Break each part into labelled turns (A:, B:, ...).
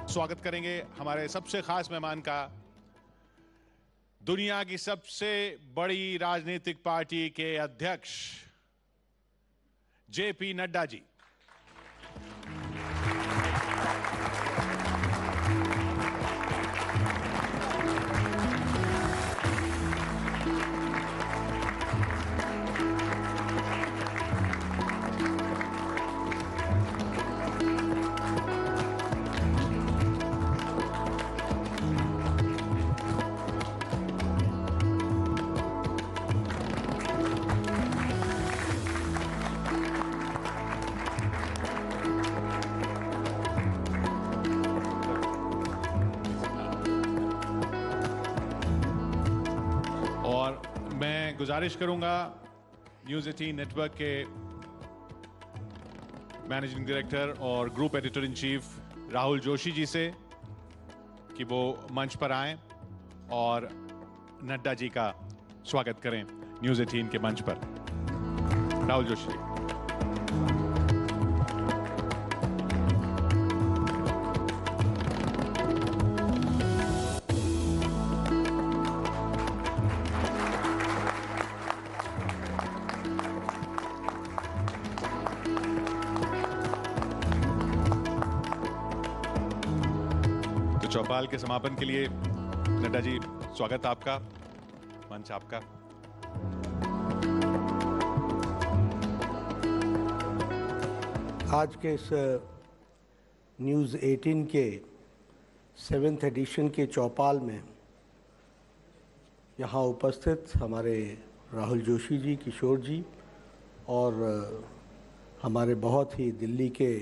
A: स्वागत करेंगे हमारे सबसे खास मेहमान का, दुनिया की सबसे बड़ी राजनीतिक पार्टी के अध्यक्ष जेपी नड्डा जी। और मैं गुजारिश करूंगा न्यूज़ 18 नेटवर्क के मैनेजिंग डायरेक्टर और group editor in chief Rahul Joshi ji से कि वो मंच पर आएं और नड्डा जी का स्वागत करें न्यूज़ 18 के मंच पर। राहुल जोशी जी। चौपाल के समापन के लिए नड्डा जी, स्वागत आपका, मंच आपका।
B: आज के इस न्यूज़ 18 के 7th एडिशन के चौपाल में यहाँ उपस्थित हमारे राहुल जोशी जी, किशोर जी और हमारे बहुत ही दिल्ली के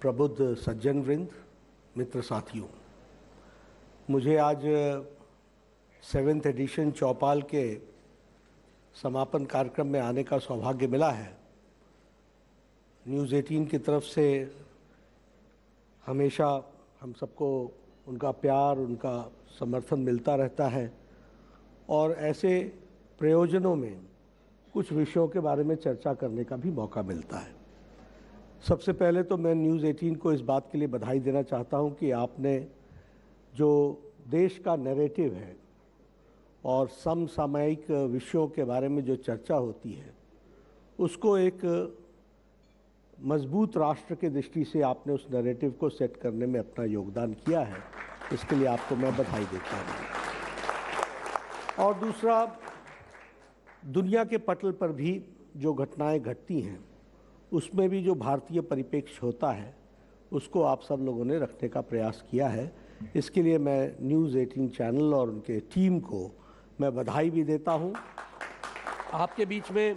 B: प्रबुद्ध सज्जन वृंद, मित्र साथियों, मुझे आज 7th एडिशन चौपाल के समापन कार्यक्रम में आने का सौभाग्य मिला है। न्यूज़ 18 की तरफ से हमेशा हम सबको उनका प्यार, उनका समर्थन मिलता रहता है और ऐसे प्रयोजनों में कुछ विषयों के बारे में चर्चा करने का भी मौका मिलता है। सबसे पहले तो मैं न्यूज़ 18 को इस बात के लिए बधाई देना चाहता हूं कि आपने जो देश का नैरेटिव है और समसामयिक विषयों के बारे में जो चर्चा होती है, उसको एक मजबूत राष्ट्र के दृष्टि से आपने उस नैरेटिव को सेट करने में अपना योगदान किया है। इसके लिए आपको मैं बधाई देता हूँ। और दूसरा, दुनिया के पटल पर भी जो घटनाएं घटती हैं, उसमें भी जो भारतीय परिप्रेक्ष्य होता है, उसको आप सब लोगों ने रखने का प्रयास किया है। इसके लिए मैं न्यूज़ 18 चैनल और उनके टीम को मैं बधाई भी देता हूं। आपके बीच में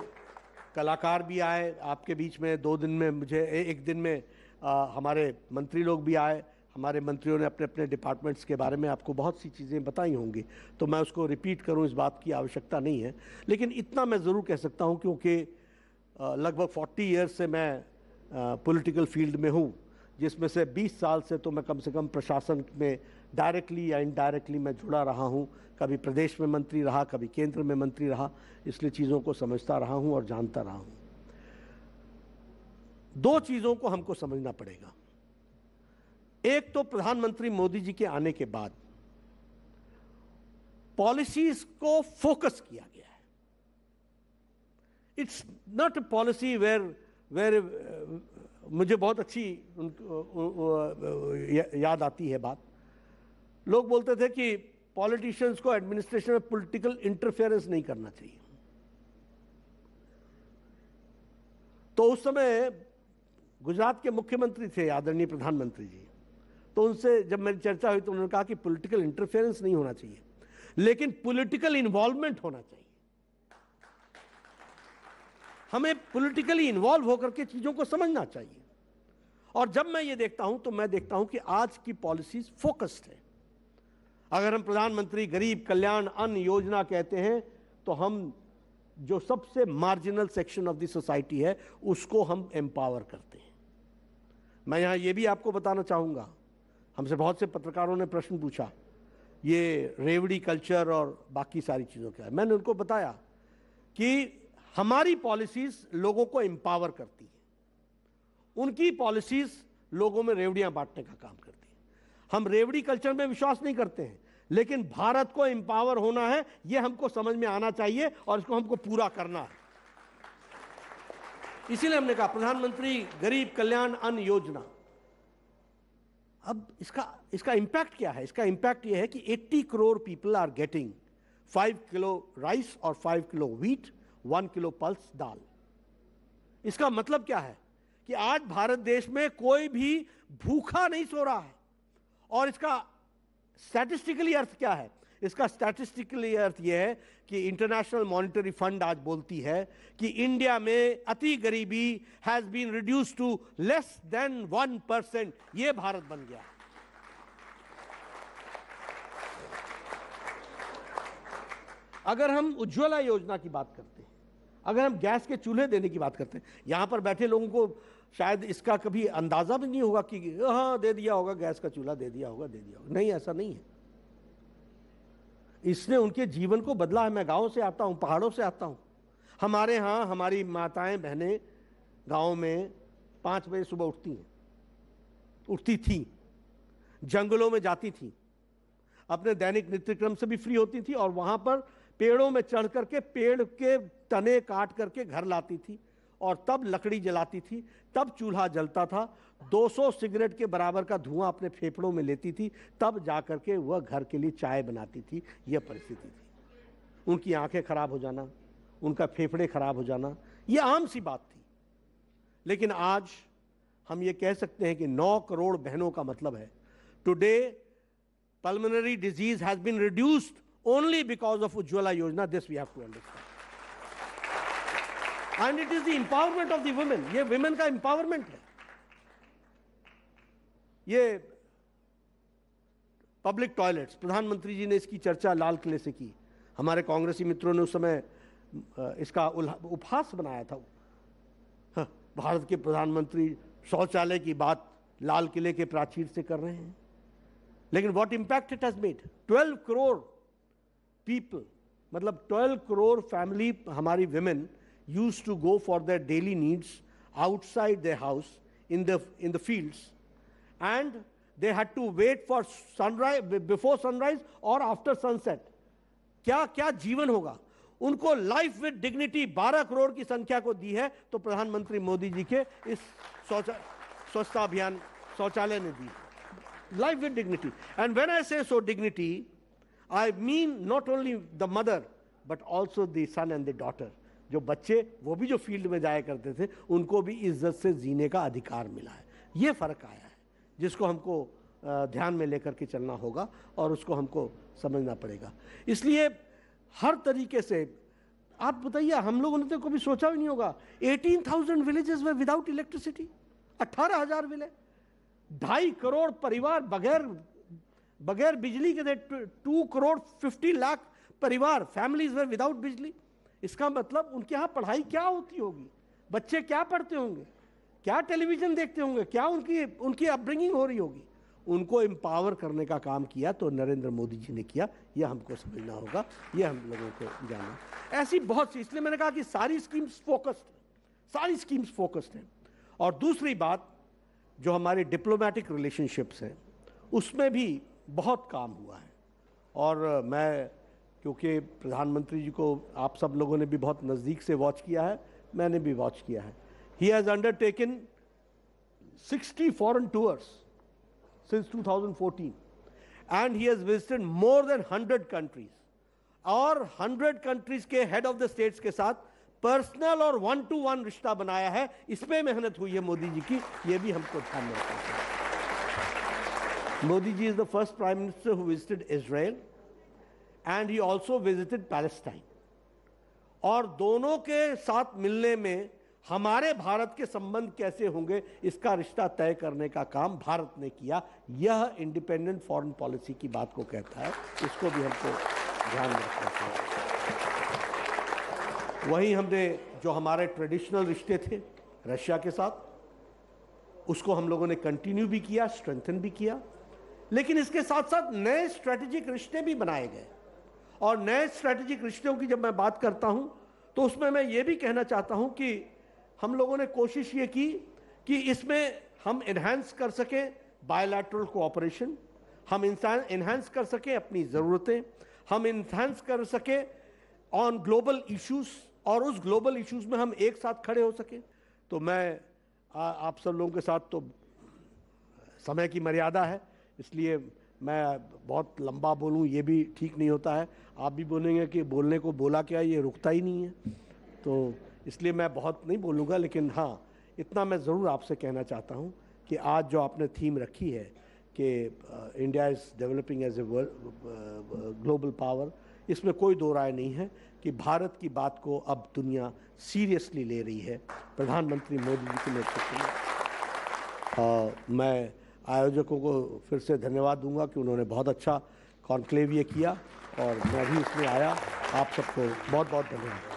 B: कलाकार भी आए, आपके बीच में 2 दिन में मुझे एक दिन में हमारे मंत्री लोग भी आए। हमारे मंत्रियों ने अपने अपने डिपार्टमेंट्स के बारे में आपको बहुत सी चीज़ें बताई होंगी, तो मैं उसको रिपीट करूं, इस बात की आवश्यकता नहीं है। लेकिन इतना मैं ज़रूर कह सकता हूं, क्योंकि लगभग 40 ईयर्स से मैं पॉलिटिकल फील्ड में हूं, जिसमें से 20 साल से तो मैं कम से कम प्रशासन में डायरेक्टली या इनडायरेक्टली मैं जुड़ा रहा हूं। कभी प्रदेश में मंत्री रहा, कभी केंद्र में मंत्री रहा, इसलिए चीज़ों को समझता रहा हूं और जानता रहा हूं। 2 चीज़ों को हमको समझना पड़ेगा। एक तो प्रधानमंत्री मोदी जी के आने के बाद पॉलिसीज को फोकस किया गया है। It's not a policy where मुझे बहुत अच्छी याद आती है बात। लोग बोलते थे कि पॉलिटिशियंस को एडमिनिस्ट्रेशन में पॉलिटिकल इंटरफेरेंस नहीं करना चाहिए। तो उस समय गुजरात के मुख्यमंत्री थे आदरणीय प्रधानमंत्री जी, तो उनसे जब मेरी चर्चा हुई तो उन्होंने कहा कि पॉलिटिकल इंटरफेरेंस नहीं होना चाहिए, लेकिन पॉलिटिकल इन्वॉल्वमेंट होना चाहिए। हमें पॉलिटिकली इन्वॉल्व होकर के चीजों को समझना चाहिए। और जब मैं ये देखता हूं तो मैं देखता हूं कि आज की पॉलिसीज फोकस्ड है। अगर हम प्रधानमंत्री गरीब कल्याण अन्न योजना कहते हैं, तो हम जो सबसे marginal section of the society है, उसको हम एम्पावर करते हैं। मैं यहां ये भी आपको बताना चाहूंगा, हमसे बहुत से पत्रकारों ने प्रश्न पूछा ये रेवड़ी कल्चर और बाकी सारी चीज़ों का। मैंने उनको बताया कि हमारी पॉलिसीज लोगों को एम्पावर करती है, उनकी पॉलिसीज लोगों में रेवड़ियां बांटने का काम करती है। हम रेवड़ी कल्चर में विश्वास नहीं करते हैं, लेकिन भारत को एम्पावर होना है, यह हमको समझ में आना चाहिए और इसको हमको पूरा करना है। इसीलिए हमने कहा प्रधानमंत्री गरीब कल्याण अन्न योजना। अब इसका इंपैक्ट क्या है? इसका इंपैक्ट यह है कि 80 crore people are getting 5 kilo rice और 5 kilo wheat, 1 kilo pulse dal. इसका मतलब क्या है कि आज भारत देश में कोई भी भूखा नहीं सो रहा है। और इसका स्टैटिस्टिकली अर्थ क्या है? इसका स्टैटिस्टिकली अर्थ यह है कि इंटरनेशनल मॉनेटरी फंड आज बोलती है कि इंडिया में अति गरीबी has been reduce to less than 1%। यह भारत बन गया। अगर हम उज्ज्वला योजना की बात करते हैं, अगर हम गैस के चूल्हे देने की बात करते हैं, यहां पर बैठे लोगों को शायद इसका कभी अंदाजा भी नहीं होगा कि हाँ दे दिया होगा, गैस का चूल्हा दे दिया होगा। नहीं, ऐसा नहीं है। इसने उनके जीवन को बदला है। मैं गांव से आता हूं, पहाड़ों से आता हूं। हमारे यहाँ हमारी माताएं बहनें गांव में 5 बजे सुबह उठती थी, जंगलों में जाती थी, अपने दैनिक नित्यक्रम से भी फ्री होती थी और वहां पर पेड़ों में चढ़ करके पेड़ के तने काट करके घर लाती थी और तब लकड़ी जलाती थी, तब चूल्हा जलता था। 200 सिगरेट के बराबर का धुआं अपने फेफड़ों में लेती थी, तब जाकर के वह घर के लिए चाय बनाती थी। यह परिस्थिति थी। उनकी आंखें खराब हो जाना, उनका फेफड़े खराब हो जाना, यह आम सी बात थी। लेकिन आज हम ये कह सकते हैं कि 9 करोड़ बहनों का मतलब है today pulmonary disease has been reduced only because of Ujjwala Yojana. This we have to understand. And it is the empowerment of the women. ये women का empowerment है। ये पब्लिक टॉयलेट्स, प्रधानमंत्री जी ने इसकी चर्चा लाल किले से की। हमारे कांग्रेसी मित्रों ने उस समय इसका उपहास बनाया था। हाँ, भारत के प्रधानमंत्री शौचालय की बात लाल किले के प्राचीर से कर रहे हैं। लेकिन what impact it has made. 12 crore people, मतलब 12 करोड़ फैमिली हमारी women used to go for their daily needs outside their house in the fields and they had to wait for sunrise, before sunrise और आफ्टर सनसेट। क्या क्या जीवन होगा उनको। Life with dignity 12 crore की संख्या को दी है तो प्रधानमंत्री मोदी जी के इस स्वच्छता अभियान शौचालय ने दी। Life with dignity. And when I say so dignity, I mean not only the mother but also the son and the daughter. जो बच्चे वो भी जो फील्ड में जाया करते थे उनको भी इज्जत से जीने का अधिकार मिला है। ये फर्क आया है जिसको हमको ध्यान में लेकर के चलना होगा और उसको हमको समझना पड़ेगा। इसलिए हर तरीके से आप बताइए, हम लोगों ने तो कभी सोचा भी नहीं होगा 18,000 विलेजेस में विदाउट इलेक्ट्रिसिटी, 18,000 विलेज, 2.5 करोड़ परिवार बगैर बिजली के थे। 2 करोड़ 50 लाख परिवार फैमिलीज में विदाउट बिजली। इसका मतलब उनके यहाँ पढ़ाई क्या होती होगी, बच्चे क्या पढ़ते होंगे, क्या टेलीविजन देखते होंगे, क्या उनकी अपब्रिंगिंग हो रही होगी। उनको एम्पावर करने का काम किया तो नरेंद्र मोदी जी ने किया। यह हमको समझना होगा, यह हम लोगों को जानना। ऐसी बहुत सी, इसलिए मैंने कहा कि सारी स्कीम्स फोकस्ड हैं। और दूसरी बात, जो हमारे डिप्लोमेटिक रिलेशनशिप्स हैं उसमें भी बहुत काम हुआ है। और मैं, क्योंकि प्रधानमंत्री जी को आप सब लोगों ने भी बहुत नज़दीक से वॉच किया है, मैंने भी वॉच किया है। He has undertaken 60 foreign tours since 2014 and he has visited more than 100 countries और 100 countries के head of the states के साथ पर्सनल और 1-to-1 रिश्ता बनाया है। इसमें मेहनत हुई है मोदी जी की, ये भी हमको ध्यान में रखना चाहिए। Modi ji is the first prime minister who visited Israel and he also visited Palestine। और दोनों के साथ मिलने में हमारे भारत के संबंध कैसे होंगे इसका रिश्ता तय करने का काम भारत ने किया। यह इंडिपेंडेंट फॉरेन पॉलिसी की बात को कहता है, इसको भी हमको ध्यान में रखना चाहिए। वहीं हमने जो हमारे ट्रेडिशनल रिश्ते थे रशिया के साथ, उसको हम लोगों ने कंटिन्यू भी किया, स्ट्रेंथन भी किया। लेकिन इसके साथ साथ नए स्ट्रेटेजिक रिश्ते भी बनाए गए। और नए स्ट्रेटेजिक रिश्तों की जब मैं बात करता हूं तो उसमें मैं ये भी कहना चाहता हूं कि हम लोगों ने कोशिश ये की कि इसमें हम एनहांस कर सकें बायलैटरल कोऑपरेशन, हम इंसान इन्हांस कर सकें अपनी ज़रूरतें, हम इन्हांस कर सकें ऑन ग्लोबल इश्यूज, और उस ग्लोबल इश्यूज में हम एक साथ खड़े हो सकें। तो मैं आप सब लोगों के साथ, तो समय की मर्यादा है, इसलिए मैं बहुत लंबा बोलूं ये भी ठीक नहीं होता है। आप भी बोलेंगे कि बोलने को बोला क्या, ये रुकता ही नहीं है, तो इसलिए मैं बहुत नहीं बोलूँगा। लेकिन हाँ, इतना मैं ज़रूर आपसे कहना चाहता हूँ कि आज जो आपने थीम रखी है कि India is developing as a global power, इसमें कोई दो राय नहीं है कि भारत की बात को अब दुनिया सीरियसली ले रही है प्रधानमंत्री मोदी जी के नेतृत्व में। मैं आयोजकों को फिर से धन्यवाद दूंगा कि उन्होंने बहुत अच्छा कॉन्क्लेव ये किया और मैं भी इसमें आया। आप सबको बहुत बहुत धन्यवाद।